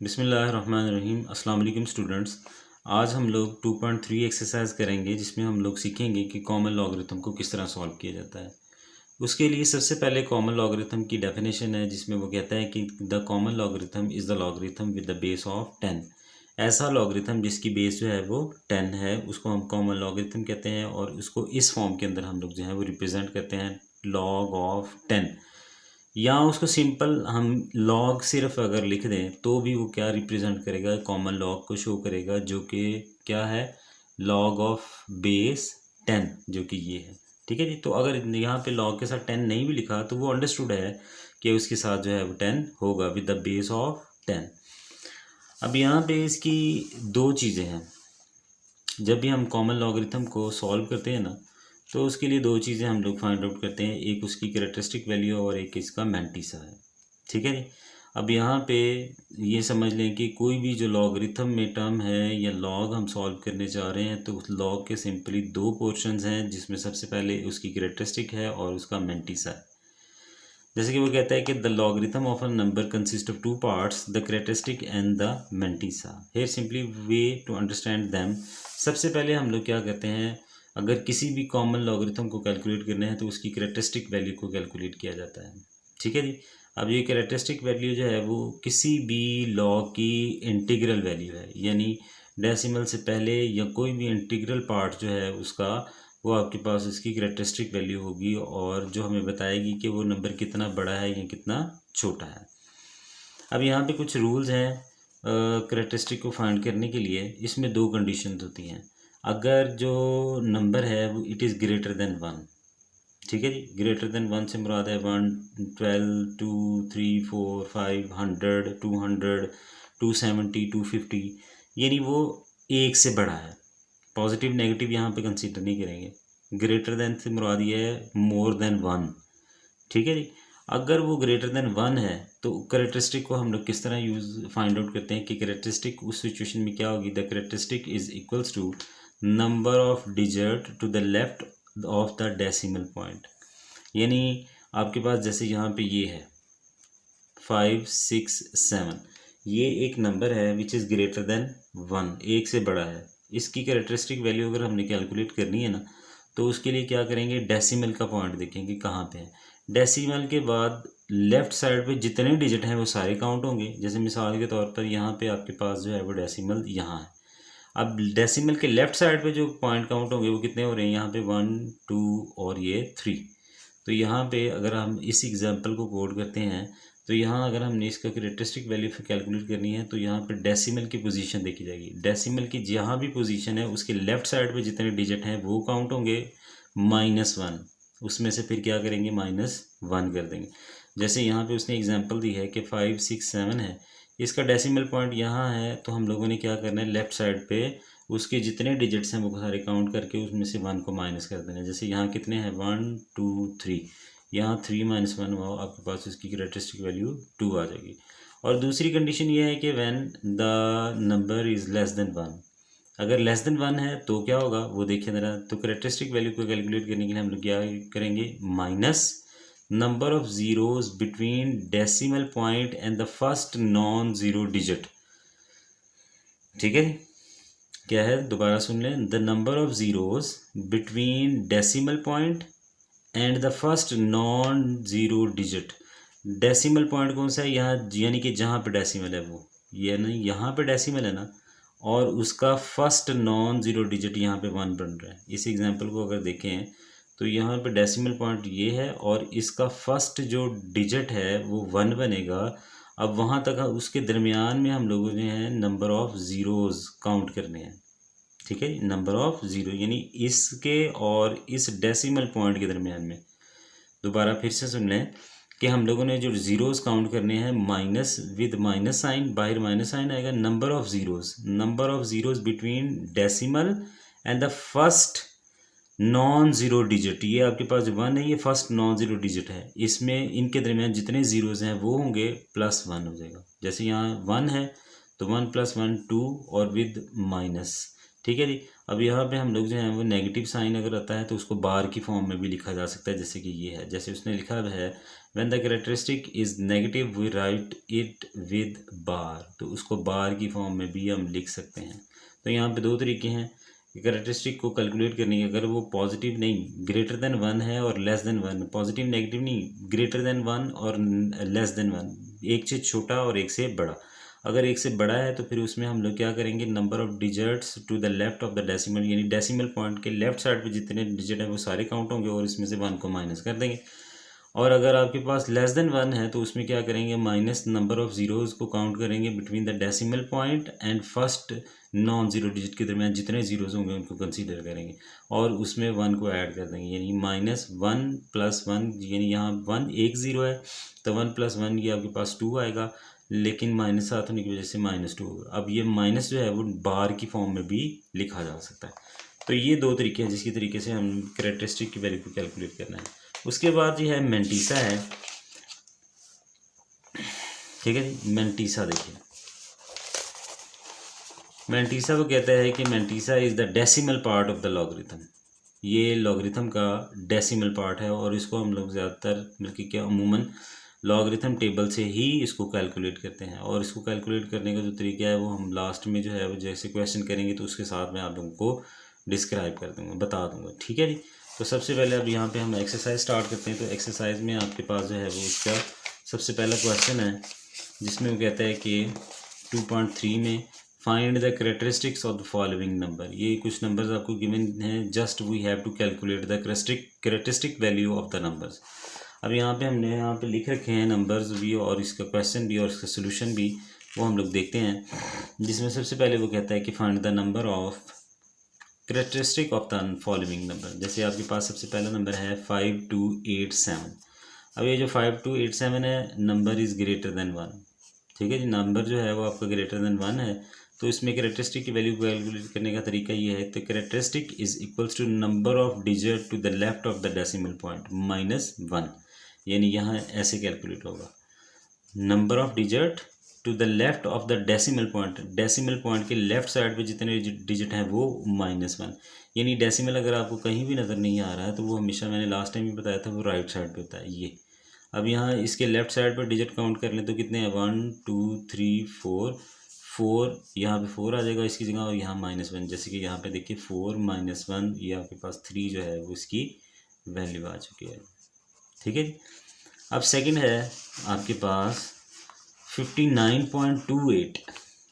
बिस्मिल्लाहिर्रहमानिर्रहीम। अस्सलाम वालेकुम स्टूडेंट्स। आज हम लोग 2.3 एक्सरसाइज करेंगे जिसमें हम लोग सीखेंगे कि कॉमन लॉगरिथम को किस तरह सॉल्व किया जाता है। उसके लिए सबसे पहले कॉमन लॉगरिथम की डेफिनेशन है जिसमें वो कहता है कि the common logarithm is the logarithm with the base of 10। ऐसा लॉगरिथम जिसकी बेस जो है वो 10 है उसको हम कॉमन लॉगरिथम कहते हैं और उसको इस फॉर्म के अंदर हम लोग जो है वो रिप्रेजेंट करते हैं लॉग ऑफ 10। या उसको सिंपल हम लॉग सिर्फ अगर लिख दें तो भी वो क्या रिप्रेजेंट करेगा, कॉमन लॉग को शो करेगा जो कि क्या है, लॉग ऑफ बेस 10 जो कि ये है। ठीक है जी। तो अगर यहाँ पे लॉग के साथ 10 नहीं भी लिखा तो वो अंडरस्टूड है कि उसके साथ जो है वो 10 होगा विद द बेस ऑफ 10। अब यहाँ पे इसकी दो चीज़ें हैं। जब भी हम कॉमन लॉगरिथम को सॉल्व करते हैं ना तो उसके लिए दो चीज़ें हम लोग फाइंड आउट करते हैं, एक उसकी कैरेक्टरिस्टिक वैल्यू और एक इसका मैंटिसा है। ठीक है जी। अब यहाँ पे ये समझ लें कि कोई भी जो लॉगरिथम में टर्म है या लॉग हम सॉल्व करने जा रहे हैं तो उस लॉग के सिंपली दो पोर्शंस हैं जिसमें सबसे पहले उसकी कैरेक्टरिस्टिक है और उसका मैंटिसा है। जैसे कि वो कहता है कि the logarithm of a number consist of two parts, the characteristic and the mantissa. Here simply way to understand them. सबसे पहले हम लोग क्या करते हैं, अगर किसी भी कॉमन लॉगरिथम को कैलकुलेट करना है तो उसकी कैरेक्टरिस्टिक वैल्यू को कैलकुलेट किया जाता है। ठीक है जी। अब ये कैरेक्टरिस्टिक वैल्यू जो है वो किसी भी लॉग की इंटीग्रल वैल्यू है, यानी डेसिमल से पहले या कोई भी इंटीग्रल पार्ट जो है उसका वो आपके पास इसकी कैरेक्टरिस्टिक वैल्यू होगी और जो हमें बताएगी कि वो नंबर कितना बड़ा है या कितना छोटा है। अब यहाँ पे कुछ रूल्स हैं कैरेक्टरिस्टिक को फाइंड करने के लिए। इसमें दो कंडीशंस होती हैं। अगर जो नंबर है वो इट इज़ ग्रेटर देन 1। ठीक है जी। ग्रेटर देन 1 से मुराद है 1, 12, 2, 3, 4, 5, 100, 200, 270, 250, यानी वो एक से बड़ा है। पॉजिटिव नेगेटिव यहाँ पे कंसीडर नहीं करेंगे। ग्रेटर देन से मुराद ये है मोर देन 1। ठीक है जी। अगर वो ग्रेटर देन 1 है तो कैरेक्टरिस्टिक को हम लोग किस तरह यूज़ फाइंड आउट करते हैं कि कैरेक्टरिस्टिक उस सिचुएशन में क्या होगी। The characteristic is equals to number of digit to the left of the decimal point. यानी आपके पास जैसे यहाँ पे ये है 5, 6, 7, ये एक नंबर है विच इज़ ग्रेटर देन 1, एक से बड़ा है। इसकी कैरेक्टरिस्टिक वैल्यू अगर हमने कैलकुलेट करनी है ना तो उसके लिए क्या करेंगे, डेसिमल का पॉइंट देखेंगे कहाँ पे है। डेसिमल के बाद लेफ़्ट साइड पे जितने डिजिट हैं वो सारे काउंट होंगे। जैसे मिसाल के तौर पर यहाँ पे आपके पास जो है वो डेसिमल यहाँ है। अब डेसिमल के लेफ़्ट साइड पे जो पॉइंट काउंट होंगे वो कितने हो रहे हैं, यहाँ पे 1, 2 और ये 3। तो यहाँ पे अगर हम इस एग्जांपल को कोड करते हैं तो यहाँ अगर हमने इसका कैरेक्टरिस्टिक वैल्यू कैलकुलेट करनी है तो यहाँ पे डेसिमल की पोजीशन देखी जाएगी। डेसिमल की जहाँ भी पोजीशन है उसके लेफ़्ट साइड पे जितने डिजिट हैं वो काउंट होंगे -1। उसमें से फिर क्या करेंगे, -1 कर देंगे। जैसे यहाँ पे उसने एग्जांपल दी है कि 5, 6, 7 है, इसका डेसिमल पॉइंट यहाँ है तो हम लोगों ने क्या करना है, लेफ़्ट साइड पे उसके जितने डिजिट्स हैं वो सारे काउंट करके उसमें से 1 को माइनस कर देना है। जैसे यहाँ कितने हैं 1, 2, 3, यहाँ 3 - 1 हुआ, आपके पास इसकी कैरेक्टरिस्टिक वैल्यू 2 आ जाएगी। और दूसरी कंडीशन ये है कि when the number is less than 1। अगर लेस देन 1 है तो क्या होगा वो देखिए ज़रा। तो कैरेक्टरिस्टिक वैल्यू को कैलकुलेट करने के लिए हम लोग क्या करेंगे, minus number of zeros between decimal point and the first non zero digit. ठीक है, क्या है दोबारा सुन लें, the number of zeros between decimal point and the first non zero digit. Decimal point कौन सा है यहाँ, यानी कि जहाँ पे डेसिमल है वो, ये नहीं यहाँ पे डेसिमल है ना, और उसका फर्स्ट नॉन ज़ीरो डिजिट यहाँ पे 1 बन रहा है। इस एग्जांपल को अगर देखें तो यहाँ पे डेसिमल पॉइंट ये है और इसका फर्स्ट जो डिजिट है वो 1 बनेगा। अब वहाँ तक उसके दरमियान में हम लोगों ने हैं नंबर ऑफ़ ज़ीरोज़ काउंट करने हैं। ठीक है, नंबर ऑफ़ ज़ीरो यानी इसके और इस डेसिमल पॉइंट के दरमियान में। दोबारा फिर से सुन लें कि हम लोगों ने जो ज़ीरोज़ काउंट करने हैं माइनस विद माइनस साइन, बाहर माइनस साइन आएगा, number of zeros between decimal and the first non zero digit. ये आपके पास 1 है, ये फर्स्ट नॉन ज़ीरो डिजिट है, इसमें इनके दरमियान जितने ज़ीरोज़ हैं वो होंगे +1 हो जाएगा। जैसे यहाँ 1 है तो 1 + 1 2 और विद माइनस, ठीक है जी। अब यहाँ पे हम लोग जो है वो नेगेटिव साइन अगर आता है तो उसको बार की फॉर्म में भी लिखा जा सकता है, जैसे कि ये है, जैसे उसने लिखा है when the characteristic is negative we write it with bar, तो उसको बार की फॉर्म में भी हम लिख सकते हैं। तो यहाँ पे दो तरीके हैं कैरेक्टरिस्टिक को कैलकुलेट करने के। अगर वो पॉजिटिव नहीं ग्रेटर देन वन है और less than one, positive negative नहीं, ग्रेटर देन वन और लेस देन वन, एक से छोटा और एक से बड़ा। अगर एक से बड़ा है तो फिर उसमें हम लोग क्या करेंगे, number of digits to the left of the decimal, यानी डेसिमल पॉइंट के लेफ्ट साइड पे जितने डिजिट हैं वो सारे काउंट होंगे और इसमें से वन को माइनस कर देंगे। और अगर आपके पास लेस देन वन है तो उसमें क्या करेंगे, माइनस नंबर ऑफ जीरोज़ को काउंट करेंगे between the decimal point and first non zero digit के दरमियान जितने जीरोज़ होंगे उनको कंसीडर करेंगे और उसमें वन को ऐड कर देंगे, यानी माइनस वन प्लस वन, यानी यहाँ वन एक ज़ीरो है तो वन प्लस वन ये आपके पास टू आएगा, लेकिन माइनस साथ होने की वजह से माइनस टू होगा। अब ये माइनस जो है वो बार की फॉर्म में भी लिखा जा सकता है। तो ये दो तरीके हैं जिसकी तरीके से हम कैरेक्टरिस्टिक की वैल्यू को कैलकुलेट करना है। उसके बाद ये है मेंटीसा है, ठीक है जी। मेंटीसा देखिए, मेंटीसा को कहता है कि mantissa is the decimal part of the logarithm. ये लॉगरिथम का डेसिमल पार्ट है और इसको हम लोग ज़्यादातर बल्कि क्या अमूमन लॉगरिथम टेबल से ही इसको कैलकुलेट करते हैं। और इसको कैलकुलेट करने का जो तरीका है वो हम लास्ट में जो है वो जैसे क्वेश्चन करेंगे तो उसके साथ मैं आप लोगों को डिस्क्राइब कर दूँगा, बता दूँगा, ठीक है जी। तो सबसे पहले अब यहाँ पे हम एक्सरसाइज स्टार्ट करते हैं। तो एक्सरसाइज में आपके पास जो है वो उसका सबसे पहला क्वेश्चन है जिसमें वो कहता है कि 2.3 में find the characteristics of the following number. ये कुछ नंबर्स आपको गिवन हैं, just we have to calculate the characteristic value of the numbers. अब यहाँ पे हमने यहाँ पे लिख रखे हैं नंबर्स भी और इसका क्वेश्चन भी और इसका सोल्यूशन भी, वो हम लोग देखते हैं। जिसमें सबसे पहले वो कहता है कि find the number of characteristic of the following number. जैसे आपके पास सबसे पहला नंबर है 5287। अब ये जो 5287 है number is greater than one, ठीक है जी। नंबर जो है वो आपका ग्रेटर देन वन है तो इसमें कैरेक्टरिस्टिक की वैल्यू कैलकुलेट करने का तरीका ये है, तो characteristic is equals to number of digit to the left of the decimal point minus one, यानी यहाँ ऐसे कैलकुलेट होगा, number of digit to the left of the decimal point के लेफ्ट साइड पे जितने डिजिट हैं वो माइनस वन, यानी डेसिमल अगर आपको कहीं भी नज़र नहीं आ रहा है तो वो हमेशा, मैंने लास्ट टाइम भी बताया था, वो राइट साइड पे होता है ये। अब यहाँ इसके लेफ्ट साइड पर डिजिट काउंट कर लें तो कितने हैं, 1 2 3 4, फोर यहाँ पे फोर आ जाएगा इसकी जगह और यहाँ माइनस वन, जैसे कि यहाँ पे देखिए 4 माइनस वन, ये आपके पास 3 जो है वो इसकी वैल्यू आ चुकी है, ठीक है जी। अब सेकंड है आपके पास 59.28।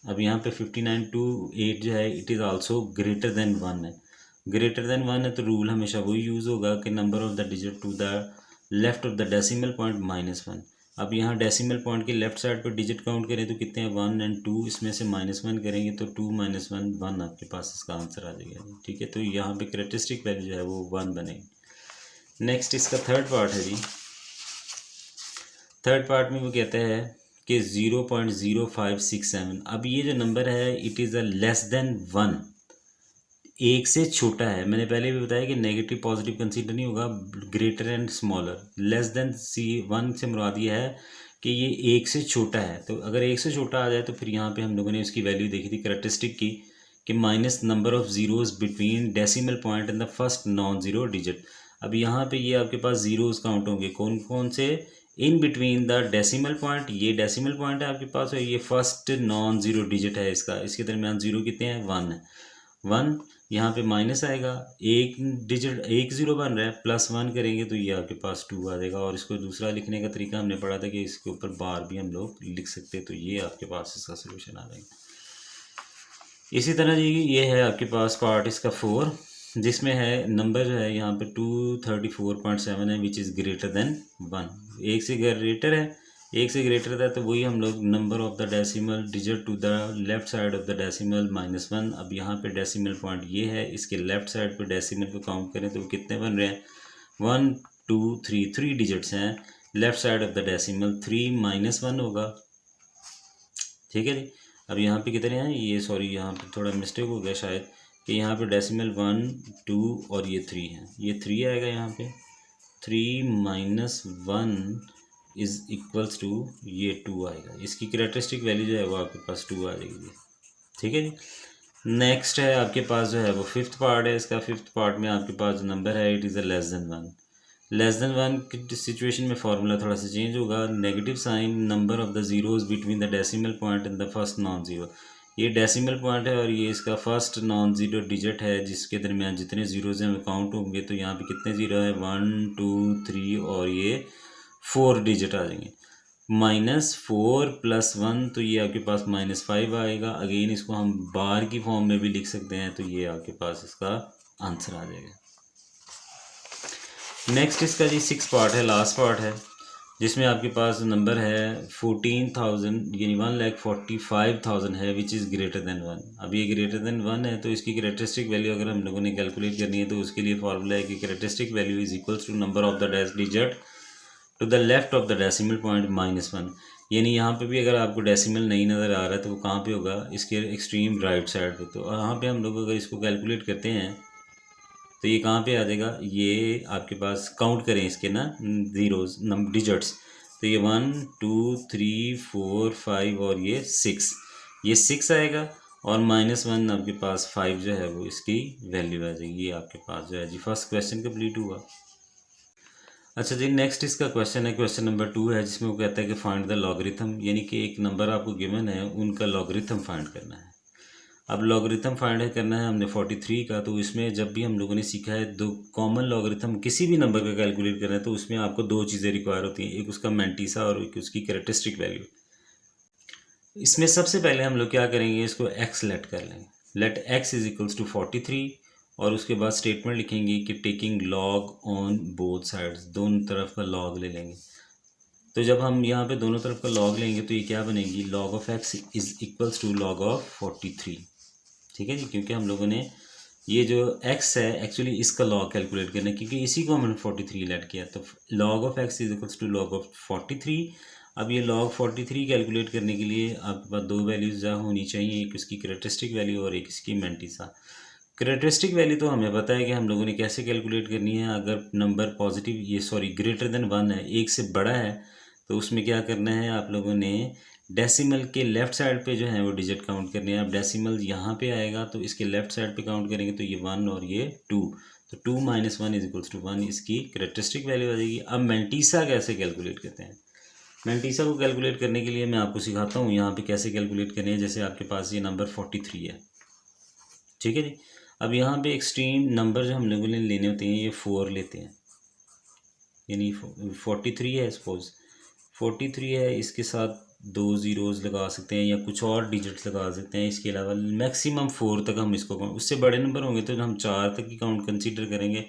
अब यहाँ पे 59.28 जो है it is also greater than one है। ग्रेटर देन वन है तो रूल हमेशा वही यूज़ होगा कि number of the digit to the left of the decimal point minus one. अब यहाँ डेसिमल पॉइंट के लेफ्ट साइड पर डिजिट काउंट करें तो कितने हैं, 1 और 2, इसमें से माइनस वन करेंगे तो 2 माइनस वन 1 आपके पास इसका आंसर आ जाएगा, ठीक है। तो यहाँ पे कैरेक्टरिस्टिक वैल्यू जो है वो 1 बनेगी। नेक्स्ट इसका थर्ड पार्ट है जी। थर्ड पार्ट में वो कहता है कि 0.0567। अब ये जो नंबर है it is a less than one, एक से छोटा है। मैंने पहले भी बताया कि नेगेटिव पॉजिटिव कंसीडर नहीं होगा, greater and smaller. Less than one से मुराद ये है कि ये एक से छोटा है। तो अगर एक से छोटा आ जाए तो फिर यहाँ पे हम लोगों ने उसकी वैल्यू देखी थी कैरेक्टरिस्टिक की कि minus number of zeros between decimal point and the first non zero digit. अब यहाँ पे ये आपके पास ज़ीरोज़ काउंट होंगे, कौन कौन से, in between the decimal point, ये डेसिमल पॉइंट है आपके पास और ये फर्स्ट नॉन ज़ीरो डिजिट है इसका, इसके दरमियान ज़ीरो कितने हैं, 1 है। 1 यहाँ पे माइनस आएगा, एक डिजिट एक ज़ीरो बन रहा है, प्लस 1 करेंगे तो ये आपके पास 2 आ जाएगा। और इसको दूसरा लिखने का तरीका हमने पढ़ा था कि इसके ऊपर बार भी हम लोग लिख सकते हैं, तो ये आपके पास इसका सोल्यूशन आ जाएगा। इसी तरह जी ये है आपके पास पार्ट इसका 4, जिसमें है नंबर जो है यहाँ पे 234.7 है विच इज़ ग्रेटर देन 1। एक से ग्रेटर है, एक से ग्रेटर था तो वही हम लोग number of the decimal digit to the left side of the decimal minus one. अब यहाँ पे डेसिमल पॉइंट ये है, इसके लेफ्ट साइड पे डेसिमल को काउंट करें तो कितने बन रहे हैं, 1 2 3, 3 डिजिट्स हैं left side of the decimal, 3 minus one होगा, ठीक है जी। अब यहाँ पे कितने हैं, ये सॉरी यहाँ पे थोड़ा मिस्टेक हो गया शायद कि यहाँ पे डेसिमल 1 2 और ये 3 है, ये 3 आएगा यहाँ पे, 3 minus one is equals to ये 2 आएगा। इसकी कैरेक्टरिस्टिक वैल्यू जो है वो आपके पास 2 आ जाएगी, ठीक है जी। नेक्स्ट है आपके पास जो है वो फिफ्थ पार्ट है। इसका फिफ्थ पार्ट में आपके पास जो नंबर है it is a less than one. Less than one की सिचुएशन में फार्मूला थोड़ा सा चेंज होगा। Negative sign number of the zeros between the decimal point and the first non zero. ये डेसिमल पॉइंट है और ये इसका फर्स्ट नॉन जीरो डिजिट है जिसके दरमियान जितने जीरोज हैं वो काउंट होंगे। तो यहाँ पे कितने जीरो है, 1 2 3 और ये 4 डिजिट आ जाएंगे। -4 + 1 तो ये आपके पास -5 आएगा। अगेन इसको हम बार की फॉर्म में भी लिख सकते हैं तो ये आपके पास इसका आंसर आ जाएगा। नेक्स्ट इसका जी 6 पार्ट है, लास्ट पार्ट है, जिसमें आपके पास नंबर है 14,000 यानी 1,45,000 है विच इज़ ग्रेटर देन 1। अब ये ग्रेटर देन 1 है तो इसकी करेक्टरिस्टिक वैल्यू अगर हम लोगों ने कैलकुलेट करनी है तो उसके लिए फार्मूला है कि characteristic value is equals to number of the digit to the left of the decimal point -1। यानी यहाँ पे भी अगर आपको डेसिमल नहीं नज़र आ रहा है तो वो कहाँ पे होगा, इसके एक्सट्रीम राइट साइड पे। तो यहाँ पे हम लोग अगर इसको कैलकुलेट करते हैं तो ये कहाँ पे आ जाएगा, ये आपके पास काउंट करें इसके ना ज़ीरोज़ नंबर डिजिट्स तो ये 1 2 3 4 5 और ये 6, ये 6 आएगा और -1 आपके पास 5 जो है वो इसकी वैल्यू आ जाएगी। ये आपके पास जो है जी फर्स्ट क्वेश्चन कंप्लीट हुआ। अच्छा जी नेक्स्ट इसका क्वेश्चन है, क्वेश्चन नंबर 2 है, जिसमें वो कहता है कि फाइंड द लॉगरिथम, यानी कि एक नंबर आपको गिवन है उनका लॉगरिथम फाइंड करना है। अब लॉगरिथम फाइंड करना है हमने 43 का। तो इसमें जब भी हम लोगों ने सीखा है दो कॉमन लॉगरिथम किसी भी नंबर का कैलकुलेट करना है तो उसमें आपको दो चीज़ें रिक्वायर होती हैं, एक उसका मैंटीसा और एक उसकी कैरेक्टरिस्टिक वैल्यू। इसमें सबसे पहले हम लोग क्या करेंगे, इसको एक्स लेट कर लेंगे, let x is equals to 43 और उसके बाद स्टेटमेंट लिखेंगे कि taking log on both sides, दोनों तरफ का लॉग ले लेंगे। तो जब हम यहाँ पे दोनों तरफ का लॉग लेंगे तो ये क्या बनेगी, log of x is equals to log of 43। ठीक है जी, क्योंकि हम लोगों ने ये जो x है एक्चुअली इसका लॉग कैलकुलेट करना है क्योंकि इसी को हमने 43 लेट किया। तो log of x is equals to log of 43। अब ये log 43 कैलकुलेट करने के लिए आपके पास दो वैल्यूज होनी चाहिए, एक इसकी करेक्टरिस्टिक वैल्यू और एक इसकी मैंटीसा। करेक्टरिस्टिक वैल्यू तो हमें पता है कि हम लोगों ने कैसे कैलकुलेट करनी है। अगर नंबर पॉजिटिव ये सॉरी ग्रेटर देन 1 है, एक से बड़ा है, तो उसमें क्या करना है आप लोगों ने डेसिमल के लेफ़्ट साइड पे जो है वो डिजिट काउंट करने हैं। अब डेसिमल यहाँ पे आएगा तो इसके लेफ़्ट साइड पे काउंट करेंगे तो ये 1 और ये 2, तो 2 - 1 इज इक्वल्स टू 1 इसकी करेक्टरिस्टिक वैल्यू आ जाएगी। अब मैंटीसा कैसे कैलकुलेट करते हैं, मैंटीसा को कैलकुलेट करने के लिए मैं आपको सिखाता हूँ यहाँ पे कैसे कैलकुलेट करनी है। जैसे आपके पास ये नंबर 43 है, ठीक है जी। अब यहाँ पे एक्सट्रीम नंबर जो हम लोगों ने लेने होते हैं ये 4 लेते हैं, यानी 43 है, सपोज 43 है, इसके साथ 2 ज़ीरोज़ लगा सकते हैं या कुछ और डिजिट्स लगा सकते हैं। इसके अलावा मैक्सिमम 4 तक हम इसको काउंट, उससे बड़े नंबर होंगे तो हम 4 तक की काउंट कंसीडर करेंगे,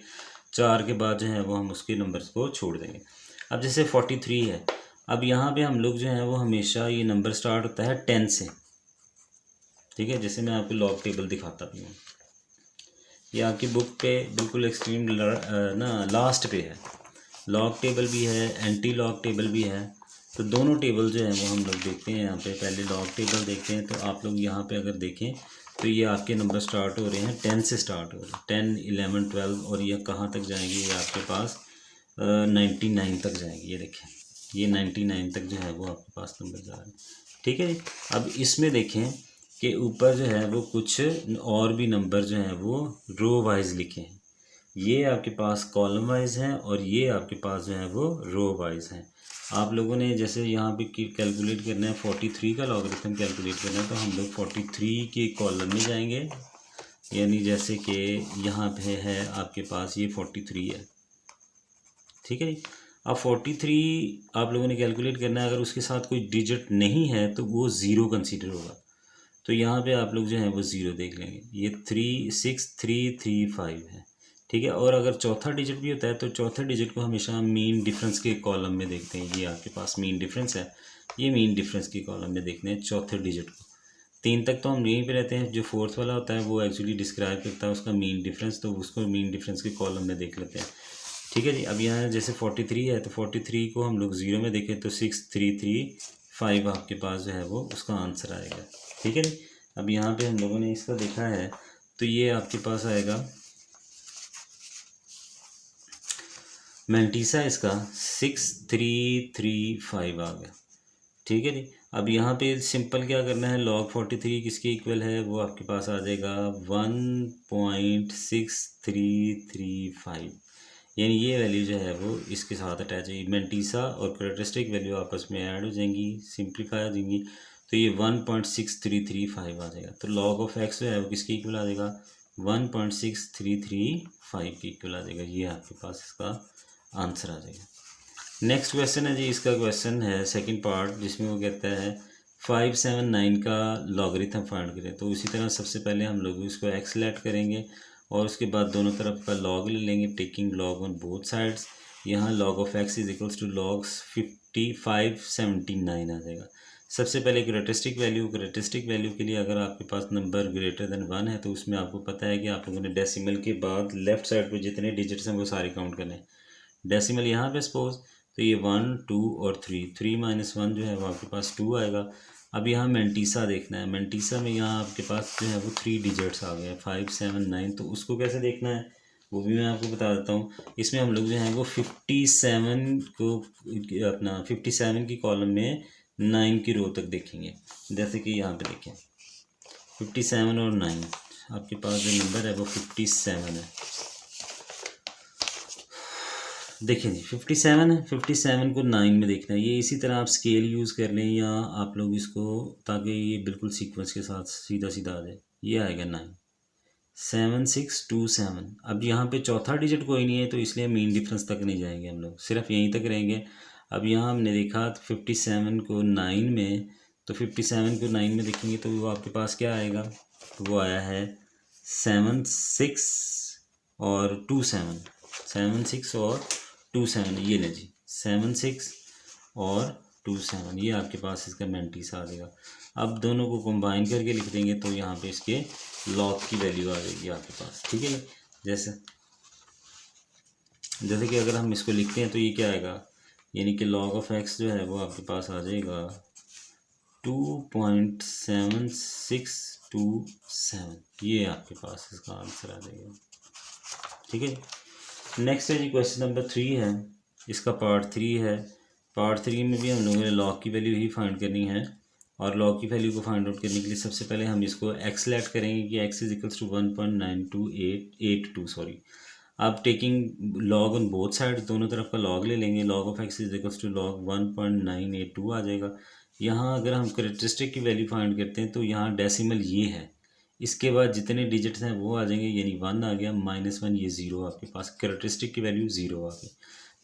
4 के बाद जो है वो हम उसके नंबर्स को छोड़ देंगे। अब जैसे 43 है, अब यहाँ पे हम लोग जो है वो हमेशा ये नंबर स्टार्ट होता है 10 से, ठीक है। जैसे मैं आपको लॉग टेबल दिखाता भी हूँ, ये आपकी बुक पे बिल्कुल एक्सट्रीम ना लास्ट पे है, लॉग टेबल भी है, एंटी लॉग टेबल भी है। तो दोनों टेबल जो है वो हम लोग देखते हैं यहाँ पे। पहले लॉग टेबल देखते हैं, तो आप लोग यहाँ पे अगर देखें तो ये आपके नंबर स्टार्ट हो रहे हैं 10 से स्टार्ट हो रहे हैं, 10 11 12 और ये कहाँ तक जाएंगे, ये आपके पास 99 तक जाएंगे। ये देखें ये 99 तक जो है वो आपके पास नंबर जा रहे हैं, ठीक है। अब इसमें देखें कि ऊपर जो है वो कुछ और भी नंबर जो हैं वो रो वाइज लिखे हैं, ये आपके पास कॉलम वाइज हैं और ये आपके पास जो है वो रो वाइज हैं। आप लोगों ने जैसे यहाँ पे कैलकुलेट करना है 43 का लॉगरिथम कैलकुलेट करना है तो हम लोग 43 के कॉलम में जाएंगे, यानी जैसे कि यहाँ पे है आपके पास ये 43 है, ठीक है। अब 43 आप लोगों ने कैलकुलेट करना है, अगर उसके साथ कोई डिजिट नहीं है तो वो ज़ीरो कंसीडर होगा। तो यहाँ पे आप लोग जो है वो ज़ीरो देख लेंगे, ये 3 6 3 3 5 है, ठीक है। और अगर चौथा डिजिट भी होता है तो चौथे डिजिट को हमेशा हम मीन डिफरेंस के कॉलम में देखते हैं। ये आपके पास मीन डिफरेंस है, ये मीन डिफरेंस के कॉलम में देखते हैं चौथे डिजिट को। 3 तक तो हम यहीं पे रहते हैं, जो फोर्थ वाला होता है वो एक्चुअली डिस्क्राइब करता है उसका मीन डिफरेंस, तो उसको मीन डिफरेंस के कॉलम में देख लेते हैं, ठीक है जी। अब यहाँ जैसे 43 है तो 43 को हम लोग ज़ीरो में देखें तो 6 3 3 5 आपके पास जो है वो उसका आंसर आएगा, ठीक है जी। अब यहाँ पे हम लोगों ने इसका देखा है तो ये आपके पास आएगा मैंटीसा इसका 6 3 3 5 आ गया, ठीक है जी। अब यहाँ पे सिंपल क्या करना है, log 43 किसके इक्वल है, वो आपके पास आ जाएगा 1.6335, यानी ये वैल्यू जो है वो इसके साथ अटैच है। मेंटीसा और करेक्टरिस्टिक वैल्यू आपस में ऐड हो जाएंगी, सिंप्लीफाई हो जाएंगी, तो ये 1.6335 आ जाएगा। तो log ऑफ x जो है वो किसके इक्वल आ जाएगा, 1.6335 के इक्वल आ जाएगा। ये आपके पास इसका आंसर आ जाएगा। नेक्स्ट क्वेश्चन है जी, इसका क्वेश्चन है सेकंड पार्ट, जिसमें वो कहता है 579 का लॉगरिथम फाइंड करें। तो उसी तरह सबसे पहले हम लोग इसको एक्स लेट करेंगे और उसके बाद दोनों तरफ का लॉग ले लेंगे, taking log on both sides. यहाँ log of x is equals to log 579 आ जाएगा। सबसे पहले करेक्टरिस्टिक वैल्यू के लिए अगर आपके पास नंबर ग्रेटर देन 1 है तो उसमें आपको पता है कि आप लोगों ने डेसिमल के बाद लेफ्ट साइड पर जितने डिजिट्स हैं वो सारे काउंट करने हैं। डेसिमल यहाँ पे सपोज, तो ये 1 2 और 3 माइनस 1 जो है वो आपके पास 2 आएगा। अब यहाँ मेंटीसा देखना है, मेंटीसा में यहाँ आपके पास जो है वो 3 डिजिट्स आ गए 5 7 9। तो उसको कैसे देखना है वो भी मैं आपको बता देता हूँ। इसमें हम लोग जो है वो 57 को अपना 57 की कॉलम में 9 की रो तक देखेंगे। जैसे कि यहाँ पे देखें 57 और 9, आपके पास जो नंबर है वो 57 है। देखिए जी 57 है, 57 को 9 में देखना है। ये इसी तरह आप स्केल यूज़ कर लें या आप लोग इसको, ताकि ये बिल्कुल सीक्वेंस के साथ सीधा सीधा आ जाए। ये आएगा 9 7627। अब यहाँ पे चौथा डिजिट कोई नहीं है तो इसलिए मीन डिफरेंस तक नहीं जाएंगे हम लोग, सिर्फ यहीं तक रहेंगे। अब यहाँ हमने देखा 57 को 9 में, तो 57 को 9 में देखेंगे तो वो आपके पास क्या आएगा, तो वो आया है 76 और 27, 76 और 27, ये ले जी 76 और 27, ये आपके पास इसका मेंटीसा आ जाएगा। अब दोनों को कंबाइन करके लिख देंगे तो यहाँ पे इसके लॉग की वैल्यू आ जाएगी आपके पास, ठीक है। जैसे कि अगर हम इसको लिखते हैं तो ये क्या आएगा, यानी कि लॉग ऑफ एक्स जो है वो आपके पास आ जाएगा 2.7627, ये आपके पास इसका आंसर आ जाएगा, ठीक है। नेक्स्ट है जी क्वेश्चन नंबर 3 है, इसका पार्ट 3 है। पार्ट 3 में भी हम लोगों ने लॉग की वैल्यू ही फाइंड करनी है, और लॉग की वैल्यू को फाइंड आउट करने के लिए सबसे पहले हम इसको एक्स लेट करेंगे कि x is equals to 1.9282 sorry. अब taking log on both side, दोनों तरफ का लॉग ले लेंगे, log of x is equals to log 1.982 आ जाएगा। यहाँ अगर हम करेक्टरिस्टिक की वैल्यू फाइंड करते हैं तो यहाँ डेसिमल ये है, इसके बाद जितने डिजिट्स हैं वो आ जाएंगे, यानी 1 आ गया, -1 ये 0 आपके पास, करेक्टरिस्टिक की वैल्यू 0 आ गई।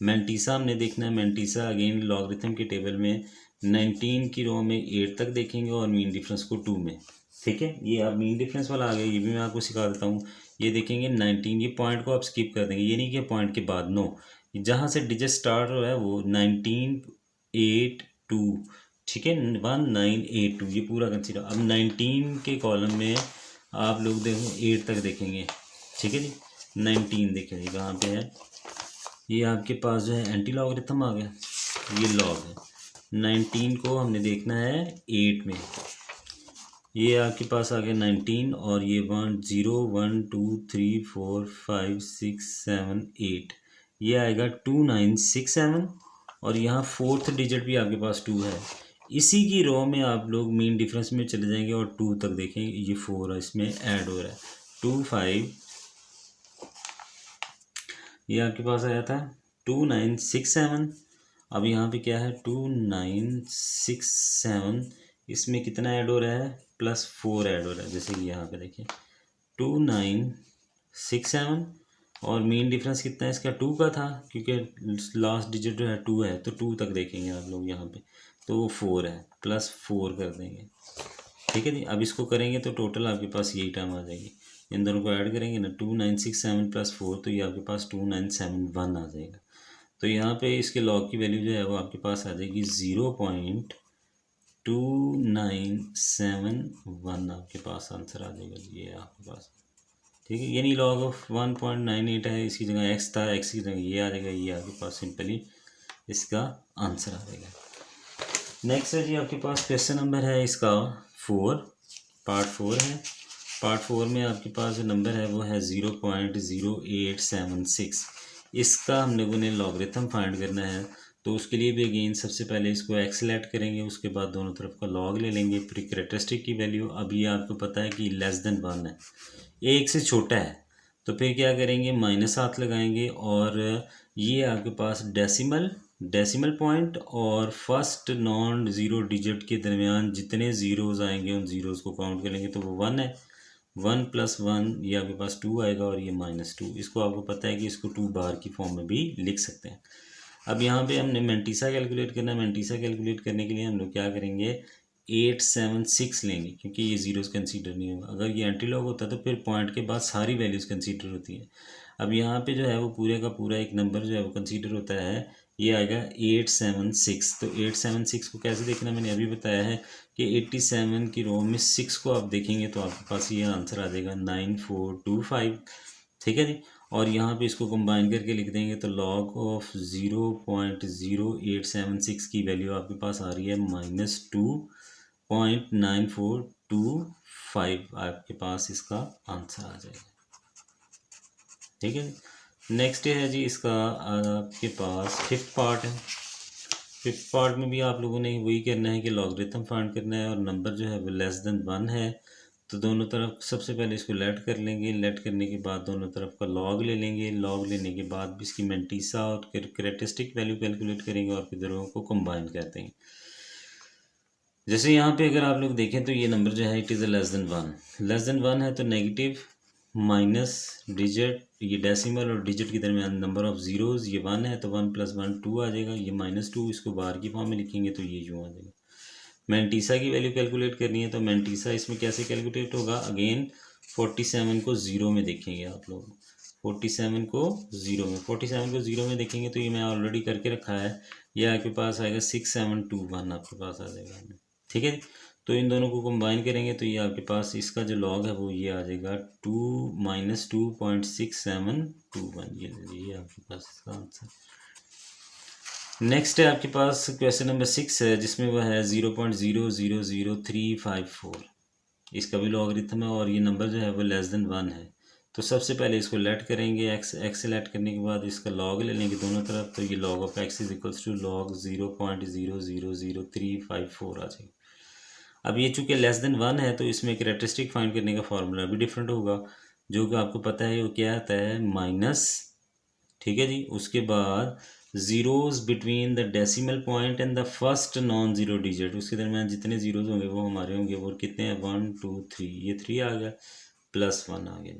मेंटीसा हमने देखना है, मेंटीसा अगेन लॉगरिथम के टेबल में 19 की रो में 8 तक देखेंगे और मीन डिफरेंस को 2 में, ठीक है। ये अब मीन डिफरेंस वाला आ गया, ये भी मैं आपको सिखा देता हूँ। ये देखेंगे 19, ये पॉइंट को आप स्किप कर देंगे, ये नहीं कि पॉइंट के बाद, नो, जहाँ से डिजिट स्टार्ट हो रहा है वो 1982, ठीक है, 1982 ये पूरा कंसीडर। अब 19 के कॉलम में आप लोग देखो 8 तक देखेंगे, ठीक है जी। 19 देखेंगे कहाँ पे है, ये आपके पास जो है एंटी लॉगरिथम आ गया, ये लॉग है। 19 को हमने देखना है 8 में, ये आपके पास आ गया 19, और ये 1 0 1 2 3 4 5 6 7 8, ये आएगा 2967, और यहाँ फोर्थ डिजिट भी आपके पास 2 है। इसी की रो में आप लोग मीन डिफरेंस में चले जाएंगे और 2 तक देखेंगे, ये 4 इसमें ऐड हो रहा है, 2 5, ये आपके पास आया था 2967। अब यहाँ पे क्या है 2967, इसमें कितना ऐड हो रहा है, +4 ऐड हो रहा है। जैसे कि यहाँ पे देखिए 2967, और मीन डिफरेंस कितना है इसका 2 का था, क्योंकि लास्ट डिजिट जो है 2 है, तो 2 तक देखेंगे आप लोग यहाँ पे, तो वो 4 है, +4 कर देंगे, ठीक है जी। अब इसको करेंगे तो टोटल आपके पास यही टर्म आ जाएगी, इन दोनों को ऐड करेंगे ना, 2967 +4, तो ये आपके पास 2971 आ जाएगा। तो यहाँ पे इसके लॉग की वैल्यू जो है वो आपके पास आ जाएगी 0.2971 आपके पास आंसर आ जाएगा, ये आपके पास, ठीक है। यानी लॉग ऑफ 1.98 है, इसकी जगह एक्स था, एक्स की जगह ये आ जाएगा, ये आपके पास सिंपली इसका आंसर आ जाएगा। नेक्स्ट है जी आपके पास क्वेश्चन नंबर है इसका 4, पार्ट 4 है। पार्ट 4 में आपके पास जो नंबर है वो है 0.0876, इसका हम लोगों ने लॉगरिथम फाइंड करना है। तो उसके लिए भी अगेन सबसे पहले इसको एक्सेल ऐड करेंगे, उसके बाद दोनों तरफ का लॉग ले लेंगे। फिर कैरेक्टरिस्टिक की वैल्यू, अभी आपको पता है कि लेस देन 1 है, एक से छोटा है, तो फिर क्या करेंगे, माइनस हाथ लगाएंगे और ये आपके पास डेसिमल पॉइंट और फर्स्ट नॉन ज़ीरो डिजिट के दरमियान जितने ज़ीरोज़ आएंगे उन ज़ीरोज़ को काउंट कर लेंगे, तो वो 1 है। 1 + 1 ये आपके पास 2 आएगा और ये -2, इसको आपको पता है कि इसको 2 बार की फॉर्म में भी लिख सकते हैं। अब यहाँ पे हमने मेंटीसा कैलकुलेट करना है। मेंटीसा कैलकुलेट करने के लिए हम लोग क्या करेंगे, 876 लेंगे, क्योंकि ये ज़ीरोज़ कंसीडर नहीं होगा। अगर ये एंटी लॉग होता तो फिर पॉइंट के बाद सारी वैल्यूज़ कंसीडर होती है। अब यहाँ पे जो है वो पूरे का पूरा एक नंबर जो है वो कंसीडर होता है, ये आएगा 876। तो 876 को कैसे देखना, मैंने अभी बताया है कि 87 की रो में 6 को आप देखेंगे तो आपके पास ये आंसर आ जाएगा 9425। ठीक है जी। और यहाँ पे इसको कंबाइन करके लिख देंगे तो लॉग ऑफ 0.0876 की वैल्यू आपके पास आ रही है -2.9425, आपके पास इसका आंसर आ जाएगा। ठीक है। नेक्स्ट है जी इसका आपके पास फिफ्थ पार्ट है। फिफ्थ पार्ट में भी आप लोगों ने वही करना है कि लॉगरिथम फाइंड करना है और नंबर जो है वो लेस देन 1 है, तो दोनों तरफ सबसे पहले इसको लेट कर लेंगे। लेट करने के बाद दोनों तरफ का लॉग ले लेंगे। लॉग लेने के बाद भी इसकी मेंटीसा और कैरेक्टरिस्टिक वैल्यू कैलकुलेट करेंगे और फिर दोनों को कंबाइन करते हैं। जैसे यहाँ पे अगर आप लोग देखें तो ये नंबर जो है it is less than 1। Less than 1 है तो नेगेटिव माइनस डिजिट, ये डेसिमल और डिजिट के दरमियान नंबर ऑफ ज़ीरोज़, ये 1 है तो 1 + 1 2 आ जाएगा। ये -2, इसको बार की फॉर्म में लिखेंगे तो ये यूँ आ जाएगा। मेंटीसा की वैल्यू कैलकुलेट करनी है तो मेंटीसा इसमें कैसे कैलकुलेट होगा, अगेन 47 को ज़ीरो में देखेंगे आप लोग। 47 को ज़ीरो में देखेंगे तो ये मैं ऑलरेडी करके रखा है, ये आपके पास आएगा 6721 आपके पास आ जाएगा। ठीक है। तो इन दोनों को कंबाइन करेंगे तो ये आपके पास इसका जो लॉग है वो ये आ जाएगा 2-2.6721। ये आपके पास इसका आंसर। नेक्स्ट है आपके पास क्वेश्चन नंबर 6 है, जिसमें वह है 0.000354। इसका भी लॉगरिथम है और ये नंबर जो है वो लेस देन 1 है। तो सबसे पहले इसको लेट करेंगे, एक्स लेट करने के बाद इसका लॉग ले लेंगे दोनों तरफ, तो ये log ऑफ x = log 0.000354 आ जाएगा। अब ये चूँकि लेस देन 1 है तो इसमें कैरेक्टरिस्टिक फाइंड करने का फार्मूला भी डिफरेंट होगा, जो कि आपको पता है वो क्या आता है, माइनस। ठीक है जी। उसके बाद zeros between the decimal point and the first non zero digit, उसके दरमियान जितने ज़ीरोज़ होंगे वो हमारे होंगे, वो कितने हैं, 1 2 3, ये 3 आ गया, +1 आ गया।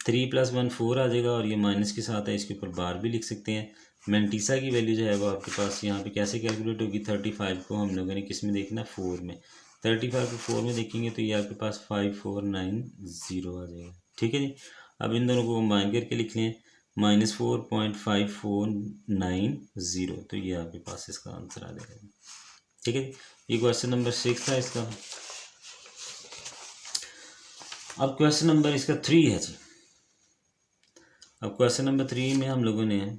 3 + 1 4 आ जाएगा और ये माइनस के साथ है, इसके ऊपर बार भी लिख सकते हैं। मेंटीसा की वैल्यू जो है वो आपके पास यहाँ पे कैसे कैलकुलेट होगी, 35 को हम लोगों ने किस में देखना, 4 में। 35 को 4 में देखेंगे तो ये आपके पास 5490 आ जाएगा। ठीक है जी। अब इन दोनों को कंबाइन करके लिख लें, -4.5490, तो ये आपके पास इसका आंसर आ जाएगा। ठीक है। ये क्वेश्चन नंबर 6 था इसका। अब क्वेश्चन नंबर इसका 3 है जी। अब क्वेश्चन नंबर 3 में हम लोगों ने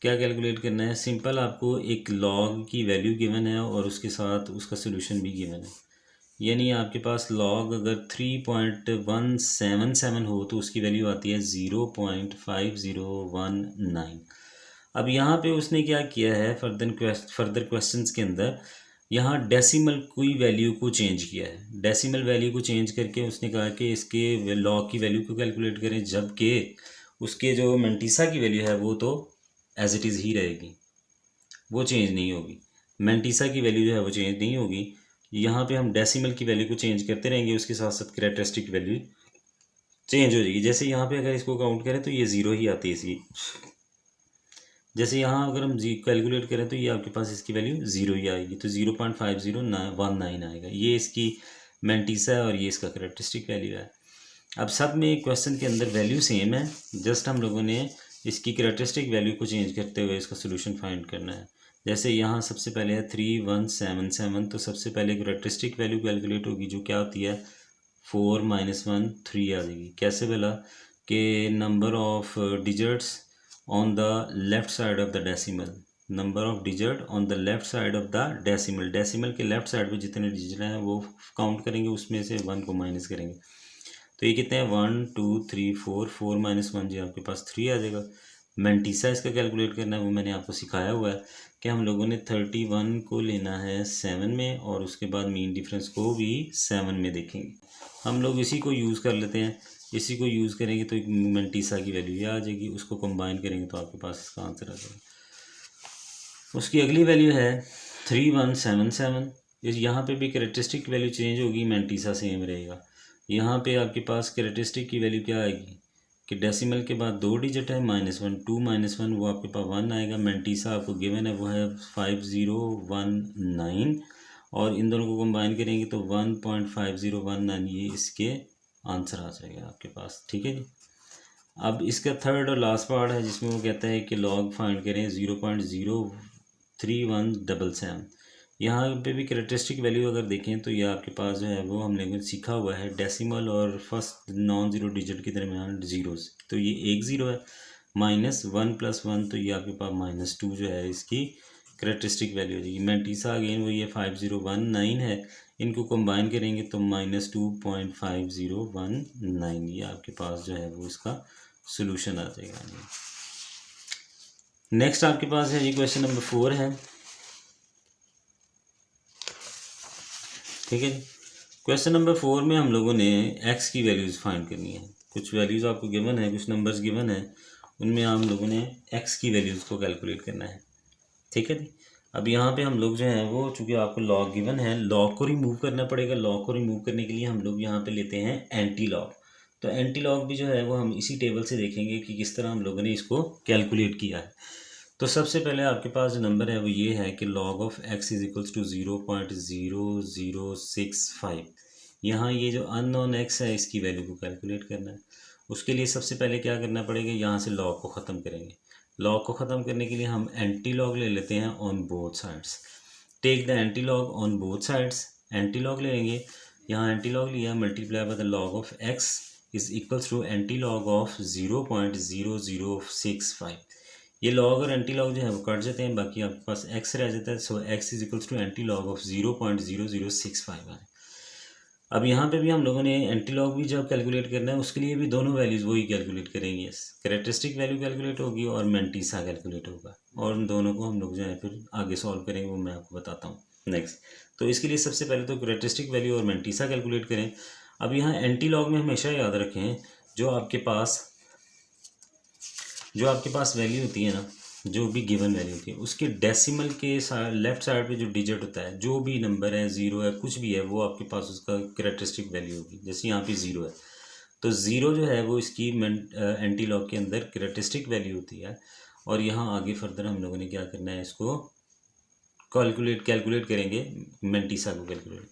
क्या कैलकुलेट करना है, सिंपल आपको एक लॉग की वैल्यू गिवन है और उसके साथ उसका सोल्यूशन भी गिवन है। यानी आपके पास लॉग अगर 3.177 हो तो उसकी वैल्यू आती है 0.5019। अब यहाँ पे उसने क्या किया है, फर्दर क्वेश्चंस के अंदर यहाँ डेसिमल कोई वैल्यू को चेंज किया है। डेसिमल वैल्यू को चेंज करके उसने कहा कि इसके लॉग की वैल्यू को कैलकुलेट करें, जबकि उसके जो मेंटीसा की वैल्यू है वो तो एज इट इज़ ही रहेगी, वो चेंज नहीं होगी। मेंटीसा की वैल्यू जो है वो चेंज नहीं होगी। यहाँ पे हम डेसिमल की वैल्यू को चेंज करते रहेंगे, उसके साथ साथ कैरेक्टरिस्टिक वैल्यू चेंज हो जाएगी। जैसे यहाँ पे अगर इसको काउंट करें तो ये 0 ही आती है इसकी। जैसे यहाँ अगर हम कैलकुलेट करें तो ये आपके पास इसकी वैल्यू 0 ही आएगी, तो 0.5019 आएगा। ये इसकी मेंटीसा है और ये इसका कैरेक्टरिस्टिक वैल्यू है। अब सब में क्वेश्चन के अंदर वैल्यू सेम है, जस्ट हम लोगों ने इसकी कैरेक्टरिस्टिक वैल्यू को चेंज करते हुए इसका सोल्यूशन फाइंड करना है। जैसे यहाँ सबसे पहले है 3177, तो सबसे पहले कैरेक्टरिस्टिक वैल्यू कैलकुलेट होगी, जो क्या होती है 4 - 1 3 आ जाएगी। कैसे बोला कि number of digits on the left side of the decimal, number of digit on the left side of the decimal, decimal के लेफ्ट साइड पे जितने डिजिट हैं वो काउंट करेंगे, उसमें से 1 को माइनस करेंगे। तो ये कितने हैं, 1 2 3 4, 4 - 1 जी आपके पास 3 आ जाएगा। मेंटीसा इसका कैलकुलेट करना है वो मैंने आपको सिखाया हुआ है कि हम लोगों ने 31 को लेना है 7 में और उसके बाद मीन डिफरेंस को भी 7 में देखेंगे। हम लोग इसी को यूज़ कर लेते हैं, इसी को यूज़ करेंगे तो एक मेंटीसा की वैल्यू ये आ जाएगी, उसको कंबाइन करेंगे तो आपके पास इसका आंसर आ जाएगा। उसकी अगली वैल्यू है 3177। यहाँ पे भी कैरेक्टरिस्टिक वैल्यू चेंज होगी, मेंटीसा सेम रहेगा। यहाँ पे आपके पास कैरेक्टरिस्टिक की वैल्यू क्या आएगी कि डेसिमल के बाद 2 डिजिट है, -1 2 -1 वो आपके पास 1 आएगा। मेंटीसा आपको गिवन है वो है 5019 और इन दोनों को कंबाइन करेंगे तो 1.5019 ये इसके आंसर आ जाएगा आपके पास। ठीक है जी। अब इसका थर्ड और लास्ट पार्ट है जिसमें वो कहता है कि लॉग फाइंड करें 0.03177। यहाँ पे भी कैरेक्टरिस्टिक वैल्यू अगर देखें तो ये आपके पास जो है वो हमने सीखा हुआ है डेसिमल और फर्स्ट नॉन ज़ीरो डिजिट के दरमियान जीरोस, तो ये एक ज़ीरो है। -1 + 1 तो ये आपके पास -2 जो है इसकी कैरेक्टरिस्टिक वैल्यू हो जाएगी। मेंटीसा अगेन वो ये 5019 है, इनको कंबाइन करेंगे तो -2.5019 ये आपके पास जो है वो इसका सोल्यूशन आ जाएगा। नेक्स्ट आपके पास है ये क्वेश्चन नंबर 4 है। ठीक है जी। क्वेश्चन नंबर 4 में हम लोगों ने x की वैल्यूज़ फाइंड करनी है। कुछ वैल्यूज़ आपको गिवन है, कुछ नंबर्स गिवन है, उनमें हम लोगों ने x की वैल्यूज़ को कैलकुलेट करना है। ठीक है जी। अब यहाँ पे हम लोग जो हैं वो चूँकि आपको लॉग गिवन है, लॉग को रिमूव करना पड़ेगा। लॉग को रिमूव करने के लिए हम लोग यहाँ पे लेते हैं एंटी लॉग। तो एंटी लॉग भी जो है वो हम इसी टेबल से देखेंगे कि किस तरह हम लोगों ने इसको कैलकुलेट किया है। तो सबसे पहले आपके पास जो नंबर है वो ये है कि log of x is equals to 0.0065। यहाँ ये जो अननोन x है इसकी वैल्यू को कैलकुलेट करना है। उसके लिए सबसे पहले क्या करना पड़ेगा, यहाँ से log को ख़त्म करेंगे। log को ख़त्म करने के लिए हम एंटी लॉग ले लेते हैं on both sides. Take the anti log on both sides. Anti log लेंगे, यहाँ एंटी लॉग लिया, multiply by the log of x is equals to anti log of 0.0065। ये लॉग और एंटी लॉग जो है वो कट जाते हैं, बाकी आपके पास x रह जाता है। So x is equals to anti log of 0.0065 है। अब यहाँ पे भी हम लोगों ने एंटी लॉग भी जब कैलकुलेट करना है उसके लिए भी दोनों वैल्यूज़ वही कैलकुलेट करेंगे। कैरेक्टरिस्टिक वैल्यू कैलकुलेट होगी और मेंटीसा कैलकुलेट होगा, और उन दोनों को हम लोग जो है फिर आगे सॉल्व करेंगे, वो मैं आपको बताता हूँ नेक्स्ट। तो इसके लिए सबसे पहले तो कैरेक्टरिस्टिक वैल्यू और मेंटीसा कैलकुलेट करें। अब यहाँ एंटी लॉग में हमेशा याद रखें जो आपके पास वैल्यू होती है ना, जो भी गिवन वैल्यू होती है उसके डेसिमल के लेफ्ट साइड पे जो डिजिट होता है, जो भी नंबर है, ज़ीरो है, कुछ भी है, वो आपके पास उसका कैरेक्टरिस्टिक वैल्यू होगी। जैसे यहाँ पे ज़ीरो है तो ज़ीरो जो है वो इसकी एंटी लॉग के अंदर कैरेक्टरिस्टिक वैल्यू होती है। और यहाँ आगे फर्दर हम लोगों ने क्या करना है, इसको कैलकुलेट करेंगे, मेंटीसा को कैलकुलेट।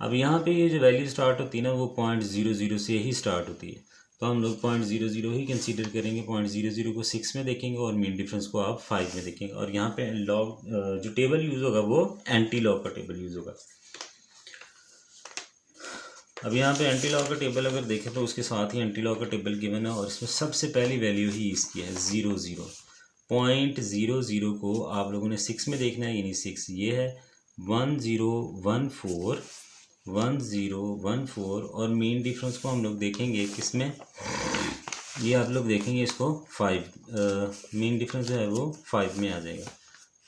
अब यहाँ पे ये जो वैल्यू स्टार्ट होती है ना वो 0.00 से ही स्टार्ट होती है, तो हम लोग 0.00 ही कंसीडर करेंगे। 0.00 को 6 में देखेंगे और मीन डिफरेंस को आप 5 में देखेंगे। और यहाँ पे लॉग जो टेबल यूज़ होगा वो एंटी लॉग का टेबल यूज़ होगा। अब यहाँ पे एंटी लॉग का टेबल अगर देखें तो उसके साथ ही एंटी लॉग का टेबल गिवन है और इसमें सबसे पहली वैल्यू ही इसकी है 00। 0.00 को आप लोगों ने 6 में देखना है, यानी 6 ये है 1014 और मीन डिफरेंस को हम लोग देखेंगे किसमें, ये आप लोग देखेंगे इसको 5, मीन डिफरेंस जो है वो 5 में आ जाएगा।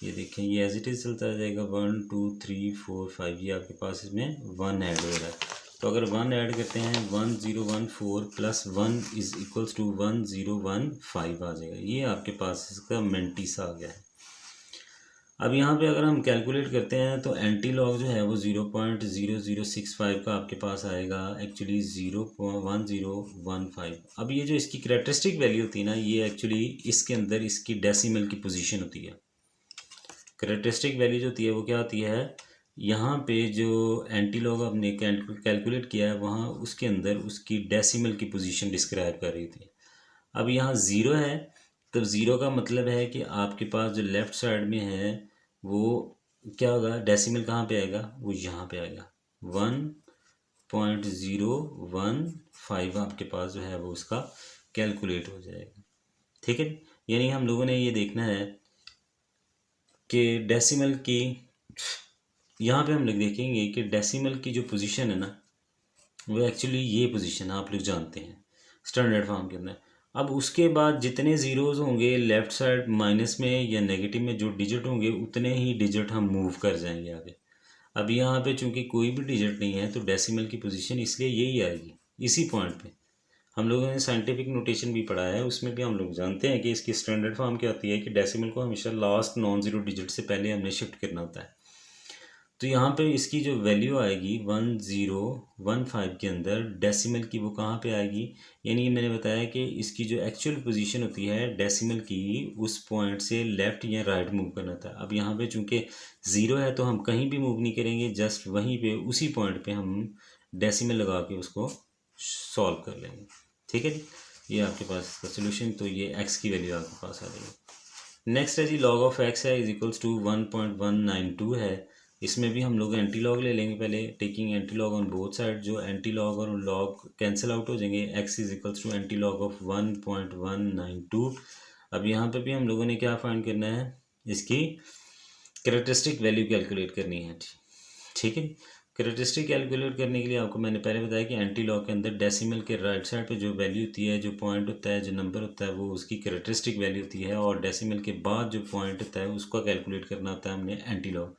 ये देखें ये एज इट इज़ चलता जाएगा 1 2 3 4 5, ये आपके पास इसमें 1 ऐड हो रहा है। तो अगर 1 ऐड करते हैं 1014 + 1 इज इक्वल्स टू 1015 आ जाएगा। ये आपके पास इसका मेंटीसा आ गया है। अब यहाँ पे अगर हम कैलकुलेट करते हैं तो एंटी लॉग जो है वो 0.0065 का आपके पास आएगा एक्चुअली 0.1015। अब ये जो इसकी कैरेक्टरिस्टिक वैल्यू होती है ना, ये एक्चुअली इसके अंदर इसकी डेसिमल की पोजीशन होती है। कैरेक्टरिस्टिक वैल्यू जो होती है वो क्या होती है, यहाँ पे जो एंटी लॉग आपने कैलकुलेट किया है वहाँ उसके अंदर उसकी डेसिमल की पोजीशन डिस्क्राइब कर रही थी। अब यहाँ ज़ीरो है तो ज़ीरो का मतलब है कि आपके पास जो लेफ़्ट साइड में है वो क्या होगा, डेसिमल कहाँ पे आएगा, वो यहाँ पे आएगा 1.015 आपके पास जो है वो उसका कैलकुलेट हो जाएगा। ठीक है, यानी हम लोगों ने ये देखना है कि डेसिमल की, यहाँ पे हम लोग देखेंगे कि डेसिमल की जो पोजीशन है ना वो एक्चुअली ये पोजीशन आप लोग जानते हैं स्टैंडर्ड फॉर्म के अंदर। अब उसके बाद जितने ज़ीरोज़ होंगे लेफ़्ट साइड माइनस में या नेगेटिव में जो डिजिट होंगे उतने ही डिजिट हम मूव कर जाएंगे आगे। अब यहाँ पे चूंकि कोई भी डिजिट नहीं है तो डेसिमल की पोजीशन इसलिए यही आएगी इसी पॉइंट पे। हम लोगों ने साइंटिफिक नोटेशन भी पढ़ा है, उसमें भी हम लोग जानते हैं कि इसकी स्टैंडर्ड फॉर्म क्या होती है कि डेसिमल को हमेशा लास्ट नॉन ज़ीरो डिजिट से पहले हमने शिफ्ट करना होता है। तो यहाँ पे इसकी जो वैल्यू आएगी 1015 के अंदर डेसिमल की वो कहाँ पे आएगी, यानी मैंने बताया कि इसकी जो एक्चुअल पोजीशन होती है डेसिमल की उस पॉइंट से लेफ़्ट या राइट मूव करना था। अब यहाँ पे चूंकि ज़ीरो है तो हम कहीं भी मूव नहीं करेंगे, जस्ट वहीं पे उसी पॉइंट पे हम डेसिमल लगा के उसको सॉल्व कर लेंगे। ठीक है जी, ये आपके पास इसका सोल्यूशन। तो ये एक्स की वैल्यू आपके पास आ जाएगी। नेक्स्ट है जी लॉग ऑफ एक्स है इज इक्वल्स टू 1.192 है। इसमें भी हम लोग एंटी लॉग ले लेंगे पहले, taking anti log on both side. जो एंटी लॉग और लॉग कैंसिल आउट हो जाएंगे, x is equals to anti log of 1.192। अब यहाँ पे भी हम लोगों ने क्या फाइंड करना है, इसकी कैरेक्टरिस्टिक वैल्यू कैलकुलेट करनी है। ठीक है, कैरेक्टरिस्टिक कैलकुलेट करने के लिए आपको मैंने पहले बताया कि एंटी लॉग के अंदर डेसिमल के राइट साइड पे जो वैल्यू होती है, जो पॉइंट होता है, जो नंबर होता है, वो उसकी कैरेक्टरिस्टिक वैल्यू होती है। और डेसिमल के बाद जो पॉइंट होता है उसका कैलकुलेट करना होता है हमने एंटी लॉग।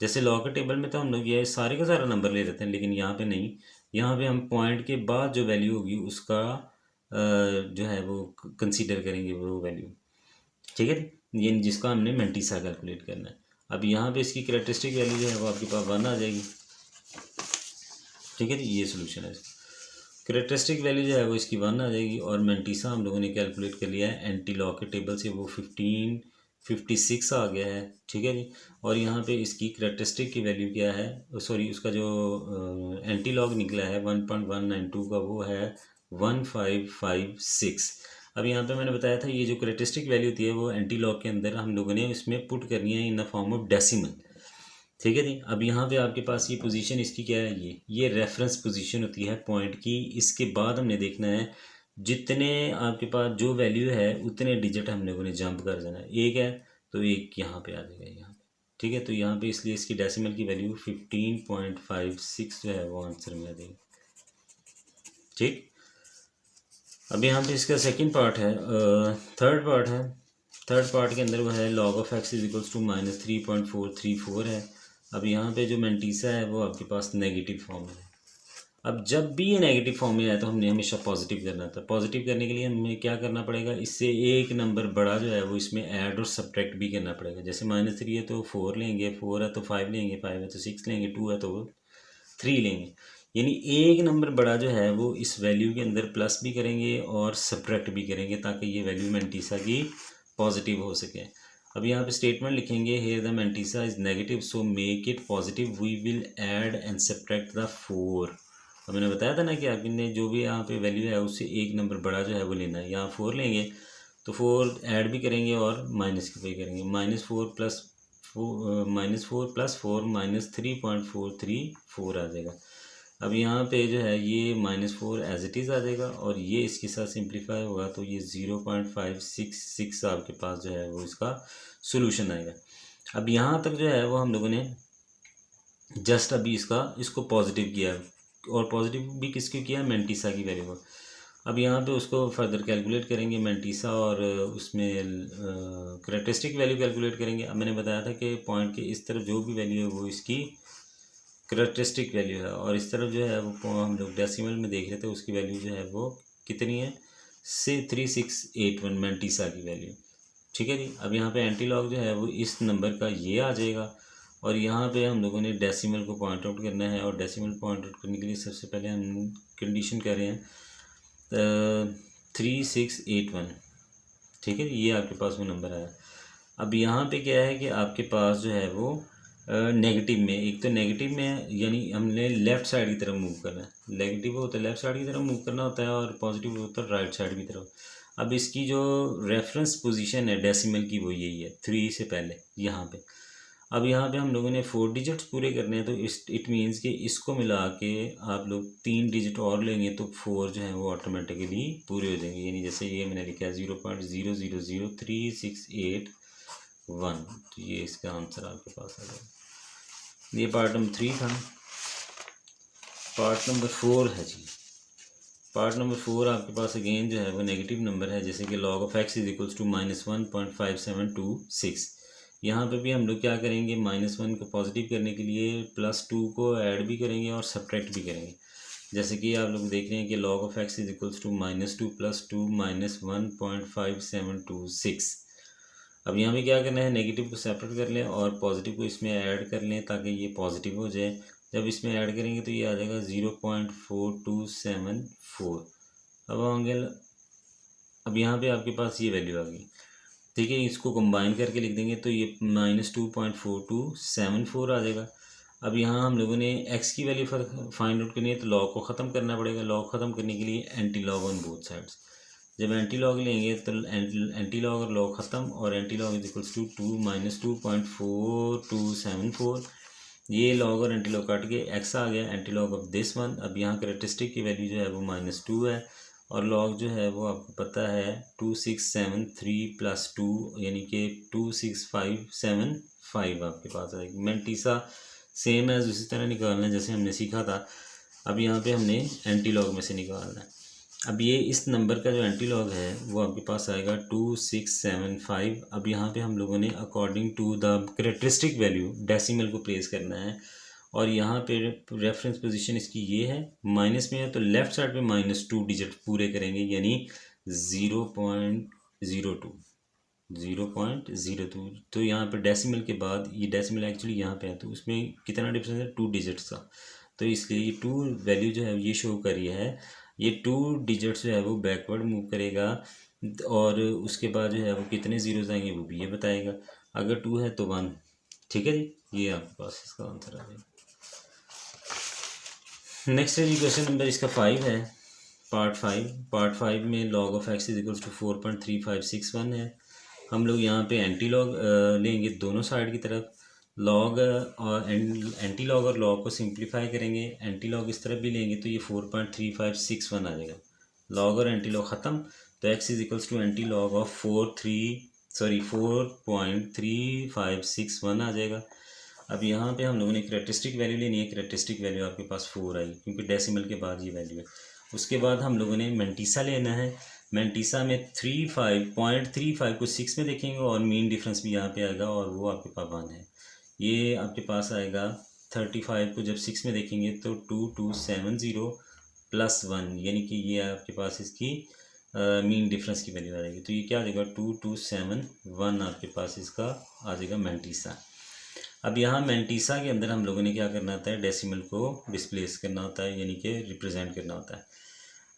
जैसे लॉग के टेबल में तो हम लोग ये सारे का सारा नंबर ले लेते हैं, लेकिन यहाँ पे नहीं, यहाँ पे हम पॉइंट के बाद जो वैल्यू होगी उसका जो है वो कंसीडर करेंगे वो वैल्यू। ठीक है, ये जिसका हमने मेंटीसा कैलकुलेट करना है। अब यहाँ पे इसकी कैरेक्टरिस्टिक वैल्यू जो है वो आपके पास 1 आ जाएगी। ठीक है जी, ये सोल्यूशन है इसका। कैरेक्टरिस्टिक वैल्यू जो है वो इसकी 1 आ जाएगी और मेंटीसा हम लोगों ने कैलकुलेट कर लिया है एंटी लॉग के टेबल से, वो 1556 आ गया है। ठीक है जी, और यहाँ पे इसकी कैरेक्टरिस्टिक की वैल्यू क्या है, सॉरी उसका जो एंटी लॉग निकला है 1.192 का वो है 1556। अब यहाँ पे मैंने बताया था ये जो कैरेक्टरिस्टिक वैल्यू होती है वो एंटी लॉग के अंदर हम लोगों ने इसमें पुट करनी है in the form of decimal. ठीक है जी, अब यहाँ पे आपके पास ये पोजीशन इसकी क्या है, ये रेफरेंस पोजीशन होती है पॉइंट की। इसके बाद हमने देखना है जितने आपके पास जो वैल्यू है उतने डिजिट हम लोगों ने जंप कर देना है। एक है तो एक यहाँ पे आ जाएगा यहाँ पे। ठीक है, तो यहाँ पे इसलिए इसकी डेसिमल की वैल्यू 15.56 जो है वो आंसर में आ जाएगी। ठीक, अब यहाँ पे इसका सेकंड पार्ट है, थर्ड पार्ट है। थर्ड पार्ट के अंदर वो है log of x is equals to -3.434 है। अब यहाँ पे जो मेंटीसा है वो आपके पास नेगेटिव फॉर्म में है। अब जब भी ये नेगेटिव फॉर्म में आया तो हमने हमेशा पॉजिटिव करना था। पॉजिटिव करने के लिए हमें क्या करना पड़ेगा, इससे एक नंबर बड़ा जो है वो इसमें ऐड और सब्ट्रैक्ट भी करना पड़ेगा। जैसे -3 है तो 4 लेंगे, 4 है तो 5 लेंगे, 5 है तो 6 लेंगे, 2 है तो 3 लेंगे। यानी एक नंबर बड़ा जो है वो इस वैल्यू के अंदर प्लस भी करेंगे और सब्ट्रैक्ट भी करेंगे ताकि ये वैल्यू मेंटीसा की पॉजिटिव हो सके। अब यहाँ पे स्टेटमेंट लिखेंगे, here the mantissa is negative so make it positive, we will add and subtract the 4। अब मैंने बताया था ना कि आपने जो भी यहाँ पे वैल्यू है उससे एक नंबर बड़ा जो है वो लेना है। यहाँ 4 लेंगे तो 4 ऐड भी करेंगे और माइनस पे करेंगे। -4 प्लस -4 -3.434 आ जाएगा। अब यहाँ पे जो है ये -4 एज इट इज़ आ जाएगा और ये इसके साथ सिंप्लीफाई होगा तो ये 0.566 आपके पास जो है वो इसका सोल्यूशन आएगा। अब यहाँ तक जो है वो हम लोगों ने जस्ट अभी इसको पॉजिटिव किया और पॉजिटिव भी किसको किया, मेंटीसा की वैल्यू को। अब यहाँ पे उसको फर्दर कैलकुलेट करेंगे मेंटीसा और उसमें कैरेक्टरिस्टिक वैल्यू कैलकुलेट करेंगे। अब मैंने बताया था कि पॉइंट के इस तरफ जो भी वैल्यू है वो इसकी कैरेक्टरिस्टिक वैल्यू है और इस तरफ जो है वो हम लोग डेसिमल में देख रहे थे उसकी वैल्यू जो है वो कितनी है, 3681 मेंटीसा की वैल्यू। ठीक है जी, अब यहाँ पे एंटी लॉग जो है वो इस नंबर का ये आ जाएगा और यहाँ पे हम लोगों ने डेसिमल को पॉइंट आउट करना है और डेसिमल पॉइंट आउट करने के लिए सबसे पहले हम कंडीशन कर रहे हैं 3681। ठीक है, ये आपके पास वो नंबर आया। अब यहाँ पे क्या है कि आपके पास जो है वो नेगेटिव में, एक तो नेगेटिव में यानी हमने लेफ़्ट साइड की तरफ मूव करना है। नेगेटिव होता है लेफ़्ट साइड की तरफ मूव करना होता है और पॉजिटिव होता है राइट साइड की तरफ। अब इसकी जो रेफरेंस पोजीशन है डेसिमल की वो यही है 3 से पहले यहाँ पे। अब यहाँ पे हम लोगों ने 4 डिजिट्स पूरे करने हैं तो इट मीन्स कि इसको मिला के आप लोग 3 डिजिट और लेंगे तो 4 जो है वो ऑटोमेटिकली पूरे हो जाएंगे। यानी जैसे ये मैंने लिखा है 0.000368 1, तो ये इसका आंसर आपके पास आ जाएगा। ये पार्ट नंबर 3 था। पार्ट नंबर 4 है जी। पार्ट नंबर 4 आपके पास अगेन जो है वो नेगेटिव नंबर है, जैसे कि log of x is equals to -1.5726। यहाँ पे भी हम लोग क्या करेंगे, -1 को पॉजिटिव करने के लिए +2 को ऐड भी करेंगे और सब्ट्रैक्ट भी करेंगे। जैसे कि आप लोग देख रहे हैं कि log of x is equals to -2 + 2 -1.5726। अब यहाँ पे क्या करना है, नेगेटिव को सेपरेट कर लें और पॉजिटिव को इसमें ऐड कर लें ताकि ये पॉजिटिव हो जाए। जब इसमें ऐड करेंगे तो ये आ जाएगा 0.4274। अब यहाँ पे आपके पास ये वैल्यू आ गई, ठीक है। इसको कंबाइन करके लिख देंगे तो ये -2.4274 आ जाएगा। अब यहाँ हम लोगों ने x की वैल्यू फाइंड आउट करनी है तो लॉग को ख़त्म करना पड़ेगा। लॉग ख़त्म करने के लिए anti log on both sides. जब एंटी लॉग लेंगे तो एंटी लॉग और लॉग ख़त्म, और anti log is equals to 2-2.4274। ये लॉग और एंटी लॉग काट के x आ गया, anti log of this one. अब यहाँ करेक्टरिस्टिक की वैल्यू जो है वो -2 है, और लॉग जो है वो आपको पता है 2673 + 2 यानी कि 26575 आपके पास आएगी। मेंटीसा सेम एज उसी तरह निकालना है जैसे हमने सीखा था। अब यहाँ पे हमने एंटी लॉग में से निकालना है। अब ये इस नंबर का जो एंटी लॉग है वो आपके पास आएगा 2675। अब यहाँ पे हम लोगों ने according to the characteristic value decimal को प्लेस करना है, और यहाँ पे रेफरेंस पोजीशन इसकी ये है, माइनस में है तो लेफ़्ट साइड पे -2 डिजिट पूरे करेंगे, यानी 0.02। तो यहाँ पे डेसिमल के बाद ये डेसिमल एक्चुअली यहाँ पे है तो उसमें कितना डिफरेंस है, 2 डिजिट्स का। तो इसलिए ये 2 वैल्यू जो है ये शो कर रही है, ये 2 डिजिट्स जो है वो बैकवर्ड मूव करेगा, और उसके बाद जो है वो कितने ज़ीरोज़ आएंगे वो भी ये बताएगा। अगर 2 है तो 1, ठीक है जी। ये आपके पास इसका आंसर आ जाएगा। नेक्स्ट है जी क्वेश्चन नंबर इसका 5 है, पार्ट 5 में log of x is equals to 4.3561 है। हम लोग यहाँ पे एंटी लॉग लेंगे दोनों साइड की तरफ, लॉग और एंटी लॉग और लॉग को सिंप्लीफाई करेंगे। एंटी लॉग इस तरफ भी लेंगे तो ये 4.3561 आ जाएगा। लॉग और एंटी लॉग ख़त्म, तो x is equals to anti log of 4.3561 आ जाएगा। अब यहाँ पे हम लोगों ने करेक्टरिस्टिक वैल्यू लेनी है। करेक्टरिस्टिक वैल्यू आपके पास 4 आई क्योंकि डेसिमल के बाद ये वैल्यू है। उसके बाद हम लोगों ने मेंटीसा लेना है। मेंटीसा में 0.35 को 6 में देखेंगे और मीन डिफरेंस भी यहाँ पे आएगा, और वो आपके पास 1 है। ये आपके पास आएगा 35 को जब 6 में देखेंगे तो 2270 + 1, यानी कि ये आपके पास इसकी मीन डिफरेंस की वैल्यू आ जाएगी। तो ये क्या आ जाएगा, 2271 आपके पास इसका आ जाएगा मेंटीसा। अब यहाँ मेंटीसा के अंदर हम लोगों ने क्या करना होता है, डेसिमल को डिस्प्लेस करना होता है, यानी कि रिप्रेजेंट करना होता है।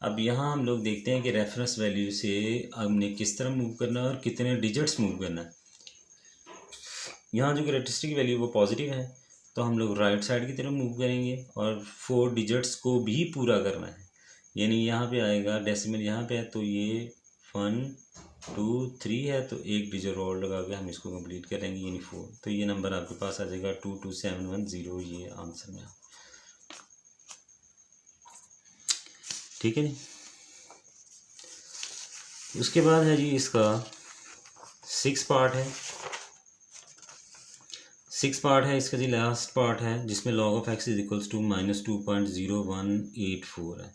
अब यहाँ हम लोग देखते हैं कि रेफरेंस वैल्यू से हमने किस तरह मूव करना है और कितने डिजिट्स मूव करना है। यहाँ जो करेक्टरिस्टिक वैल्यू वो पॉजिटिव है तो हम लोग राइट साइड की तरफ मूव करेंगे और 4 डिजिट्स को भी पूरा करना है, यानी यहाँ पे आएगा डेसिमल यहाँ पे है तो ये 1 2 3 है तो एक डिजिट और लगा के हम इसको कंप्लीट करेंगे, यानी 4। तो ये नंबर आपके पास आ जाएगा 22710, ये आंसर में। ठीक है जी। उसके बाद है जी इसका 6 पार्ट है। 6 पार्ट है इसका जी, लास्ट पार्ट है जिसमें log of x is equals to -2.0184 है।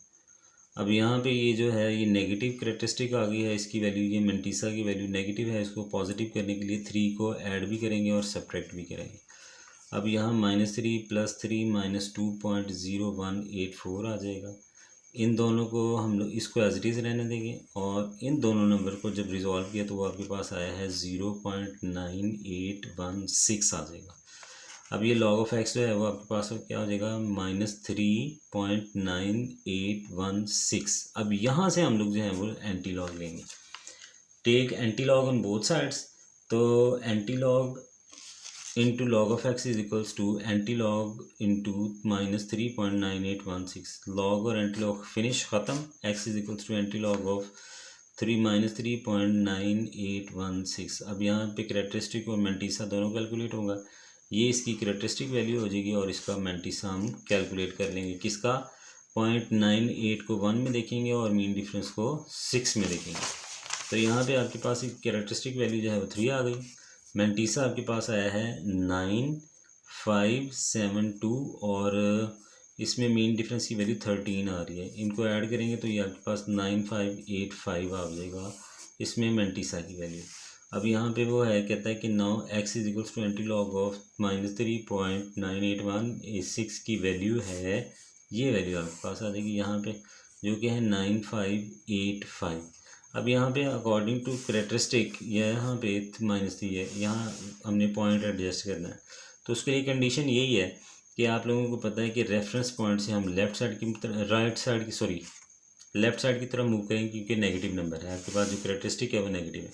अब यहाँ पे ये जो है ये नेगेटिव करेक्टरिस्टिक आ गई है, इसकी वैल्यू, ये मेंटीसा की वैल्यू नेगेटिव है। इसको पॉजिटिव करने के लिए 3 को ऐड भी करेंगे और सब्ट्रैक्ट भी करेंगे। अब यहाँ -3 + 3 -2.0184 आ जाएगा। इन दोनों को हम लोग इसको एज इट इज़ रहने देंगे, और इन दोनों नंबर को जब रिजॉल्व किया तो वो आपके पास आया है 0.9816 आ जाएगा। अब ये log ऑफ x जो है वो आपके पास क्या हो जाएगा, -3.9816। अब यहाँ से हम लोग जो है वो एंटी लॉग लेंगे। Take anti log on both sides, तो anti log into log of x is equals to anti log into -3.9816। Log और एंटी लॉग फिनिश ख़त्म, x is equals to anti log of 3-3.9816। अब यहाँ पे characteristic और mantissa दोनों calculate होगा। ये इसकी करेक्टरिस्टिक वैल्यू हो जाएगी और इसका मेंटीसा हम कैलकुलेट कर लेंगे। किसका, 0.98 को 1 में देखेंगे और मीन डिफरेंस को 6 में देखेंगे। तो यहाँ पे आपके पास एक करेक्टरिस्टिक वैल्यू जो है वो 3 आ गई। मेंटीसा आपके पास आया है 9572, और इसमें मीन डिफरेंस की वैल्यू 13 आ रही है। इनको ऐड करेंगे तो ये आपके पास 9585 आ जाएगा, इसमें मेंटिसा की वैल्यू। अब यहाँ पे वो है, कहता है कि now x is equals to 20 log of -3.9816 की वैल्यू है, ये वैल्यू आपके पास आ जाएगी यहाँ पे, जो कि है 9585। अब यहाँ पे अकॉर्डिंग टू करेक्टरिस्टिक यहाँ पे -3 है, यहाँ हमने पॉइंट एडजस्ट करना है। तो उसके लिए कंडीशन यही है कि आप लोगों को पता है कि रेफरेंस पॉइंट से हम लेफ़्ट साइड की लेफ़्ट साइड की तरफ मूव करेंगे, क्योंकि नेगेटिव नंबर है आपके पास, जो करेक्टरिस्टिक है वो नेगेटिव है,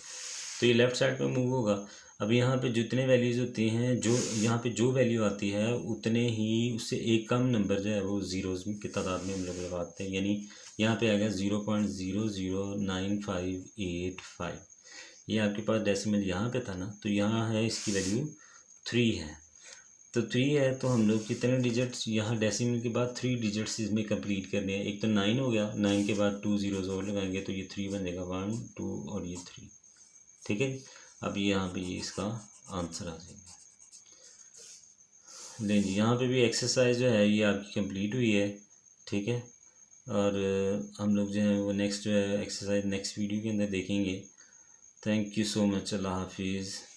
तो ये लेफ़्ट साइड पे मूव होगा। अब यहाँ पे जितने वैल्यूज़ होती हैं, जो यहाँ पे जो वैल्यू आती है उतने ही उससे एक कम नंबर जो है वो ज़ीरोज़ की तादाद में हम लोग लगाते हैं, यानी यहाँ पे आ गया 0.009585। ये आपके पास डेसिमल यहाँ पे था ना, तो यहाँ है इसकी वैल्यू 3 है। तो 3 है तो हम लोग कितने डिजिट्स यहाँ डेसिमल के बाद 3 डिजिट्स इसमें कंप्लीट करने हैं। एक तो 9 हो गया, 9 के बाद 2 ज़ीरोज़ और लगाएंगे तो ये 3 बन जाएगा, 1 2 और ये 3। ठीक है, अब ये यहाँ पे ये इसका आंसर आ जाएगा। नहीं जी, यहाँ पे भी एक्सरसाइज जो है ये आपकी कंप्लीट हुई है। ठीक है, और हम लोग जो है वो नेक्स्ट जो है एक्सरसाइज नेक्स्ट वीडियो के अंदर देखेंगे। थैंक यू सो मच, अल्लाह हाफिज़।